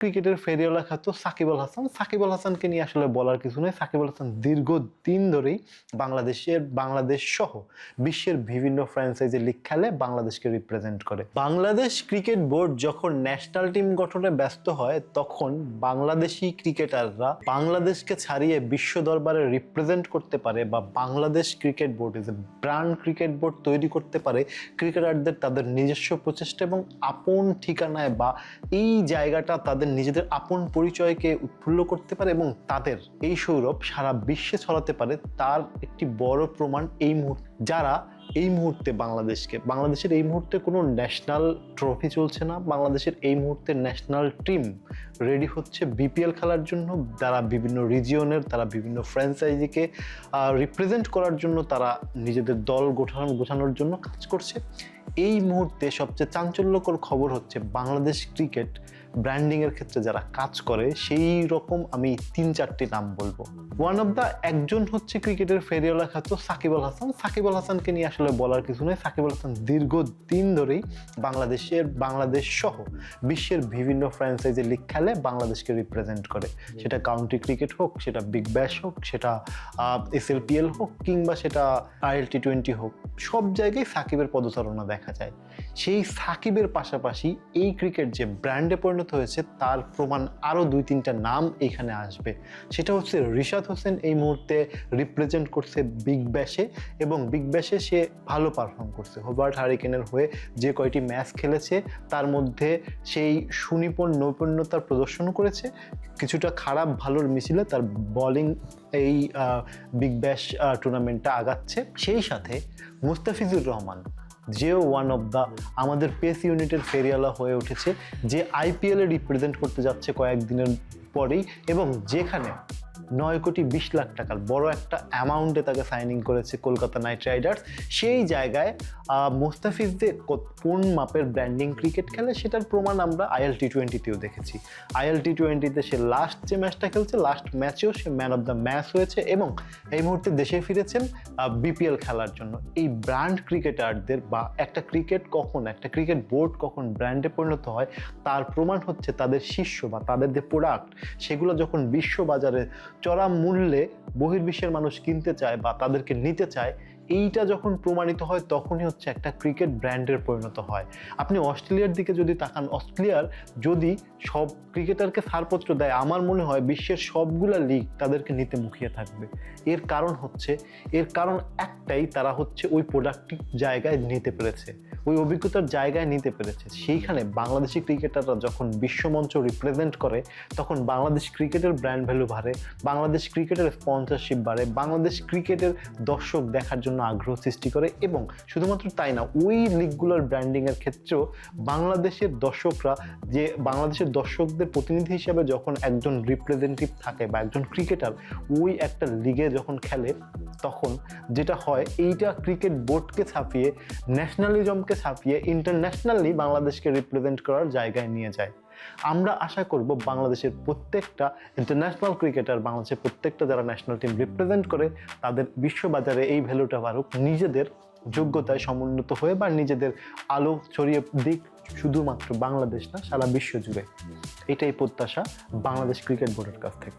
ক্রিকেটের ফেরিওয়ালা খ্যাত সাকিব আল হাসান। সাকিব আল হাসানকে নিয়ে আসলে বলার কিছু নেই। সাকিব আল হাসান দীর্ঘদিন ধরেই বাংলাদেশ সহ বিশ্বের বিভিন্ন ফ্র্যাঞ্চাইজি লিগ খেলে, বাংলাদেশকে রিপ্রেজেন্ট করে। বাংলাদেশ ক্রিকেট বোর্ড যখন ন্যাশনাল টিম গঠনে ব্যস্ত হয়, তখন বাংলাদেশি ক্রিকেটাররা বাংলাদেশকে ছাড়িয়ে বিশ্ব দরবারে রিপ্রেজেন্ট করতে পারে বা Bangladesh cricket board is a brand cricket board তৈরি করতে পারে ক্রিকেটারদের তাদের নিজস্ব প্রচেষ্টা এবং আপন ঠিকানায় বা এই জায়গাটা তাদের নিজেদের আপন পরিচয়কে উৎফুল্ল করতে পারে এবং তাদের এই সৌরভ সারা বিশ্বে ছড়াতে পারে। তার একটি বড় প্রমাণ এই মুহূর্তে যারা এই মুহূর্তে বাংলাদেশের এই মুহূর্তে কোনো ন্যাশনাল ট্রফি চলছে না, বাংলাদেশের এই মুহূর্তে ন্যাশনাল টিম রেডি হচ্ছে বিপিএল খেলার জন্য, তারা বিভিন্ন রিজিয়নের, তারা বিভিন্ন ফ্র্যাঞ্চাইজিকে রিপ্রেজেন্ট করার জন্য, তারা নিজেদের দল গোছানোর জন্য কাজ করছে। এই মুহূর্তে সবচেয়ে চাঞ্চল্যকর খবর হচ্ছে বাংলাদেশ ক্রিকেট ব্র্যান্ডিংয়ের ক্ষেত্রে যারা কাজ করে সেই রকম আমি 3-4টি নাম বলবো। ওয়ান অফ দ্য একজন হচ্ছে ক্রিকেটের ফেরিওয়ালা খ্যাত সাকিব আল হাসান। সাকিব আল হাসানকে নিয়ে আসলে বলার কিছু নেই। সাকিব আল হাসান দীর্ঘদিন ধরেই বাংলাদেশ সহ বিশ্বের বিভিন্ন ফ্র্যাঞ্চাইজি লিগ খেলে, বাংলাদেশকে রিপ্রেজেন্ট করে। সেটা কাউন্টি ক্রিকেট হোক, সেটা বিগ ব্যাশ হোক, সেটা SLPL হোক, কিংবা সেটা ILT20 হোক, সব জায়গায় সাকিবের পদচারণা দেখা যায়। সেই সাকিবের পাশাপাশি এই ক্রিকেট যে ব্র্যান্ডে পরিণত হয়েছে তার প্রমাণ আরও 2-3টা নাম এখানে আসবে। সেটা হচ্ছে রিশাদ হোসেন এই মুহূর্তে রিপ্রেজেন্ট করছে বিগ ব্যাশে এবং বিগ ব্যাশে সে ভালো পারফর্ম করছে। হোবার্ট হারিকেনের হয়ে যে কয়টি ম্যাচ খেলেছে তার মধ্যে সেই নৈপুণ্যতার প্রদর্শন করেছে। কিছুটা খারাপ ভালোর মিছিলে তার বোলিং এই বিগ ব্যাশ টুর্নামেন্টটা আগাচ্ছে। সেই সাথে মুস্তাফিজুর রহমান যেও ওয়ান অফ দ্য আমাদের পেস ইউনিটের ফেরিওয়ালা হয়ে উঠেছে, যে IPL-এ রিপ্রেজেন্ট করতে যাচ্ছে কয়েকদিনের পরেই এবং যেখানে 9,20 লাখ টাকার বড় একটা অ্যামাউন্টে তাকে সাইনিং করেছে কলকাতা নাইট রাইডার্স। সেই জায়গায় মুস্তাফিজ যে কোন মাপের ব্র্যান্ডিং ক্রিকেট খেলে সেটার প্রমাণ আমরা ILT20-তেও দেখেছি। ILT20-তে সে লাস্ট যে ম্যাচটা খেলছে, লাস্ট ম্যাচেও সে ম্যান অফ দ্য ম্যাচ হয়েছে এবং এই মুহূর্তে দেশে ফিরেছেন BPL খেলার জন্য। এই ব্র্যান্ড ক্রিকেটারদের বা একটা ক্রিকেট বোর্ড কখন ব্র্যান্ডে পরিণত হয় তার প্রমাণ হচ্ছে তাদের শিষ্য বা তাদের যে প্রোডাক্ট সেগুলো যখন বিশ্ববাজারে চড়া মূল্যে বহির্বিশ্বের মানুষ কিনতে চায় বা তাদেরকে নিতে চায়, এইটা যখন প্রমাণিত হয় তখনই হচ্ছে একটা ক্রিকেট ব্র্যান্ডের পরিণত হয়। আপনি অস্ট্রেলিয়ার দিকে যদি তাকান, অস্ট্রেলিয়ার যদি সব ক্রিকেটারকে ছাড়পত্র দেয়, আমার মনে হয় বিশ্বের সবগুলা লিগ তাদেরকে নিতে মুখিয়ে থাকবে। এর কারণ একটাই, তারা হচ্ছে ওই প্রোডাক্টিভ জায়গায় নিতে পেরেছে, ওই অভিজ্ঞতার জায়গায় নিতে পেরেছে। সেইখানে বাংলাদেশি ক্রিকেটাররা যখন বিশ্বমঞ্চ রিপ্রেজেন্ট করে তখন বাংলাদেশ ক্রিকেটের ব্র্যান্ড ভ্যালু বাড়ে, বাংলাদেশ ক্রিকেটের স্পন্সরশিপ বাড়ে, বাংলাদেশ ক্রিকেটের দর্শক দেখার জন্য আগ্রহ সৃষ্টি করে। এবং শুধুমাত্র তাই না, ওই লিগগুলোর ব্র্যান্ডিংয়ের ক্ষেত্রেও বাংলাদেশের দর্শকদের প্রতিনিধি হিসেবে যখন একজন রিপ্রেজেন্টেটিভ থাকে বা একজন ক্রিকেটার ওই একটা লিগে যখন খেলে, তখন যেটা হয়, এইটা ক্রিকেট বোর্ডকে ছাপিয়ে, ন্যাশনালিজমকে ছাপিয়ে ইন্টারন্যাশনালি বাংলাদেশকে রিপ্রেজেন্ট করার জায়গায় নিয়ে যায়। আমরা আশা করব বাংলাদেশের প্রত্যেকটা ইন্টারন্যাশনাল ক্রিকেটার, বাংলাদেশের প্রত্যেকটা যারা ন্যাশনাল টিম রিপ্রেজেন্ট করে, তাদের বিশ্ববাজারে এই ভ্যালুটা বাড়ুক, নিজেদের যোগ্যতায় সমুন্নত হয়ে বা নিজেদের আলো ছড়িয়ে দিক, শুধুমাত্র বাংলাদেশ না সারা বিশ্ব জুড়ে। এটাই প্রত্যাশা বাংলাদেশ ক্রিকেট বোর্ডের কাছ থেকে।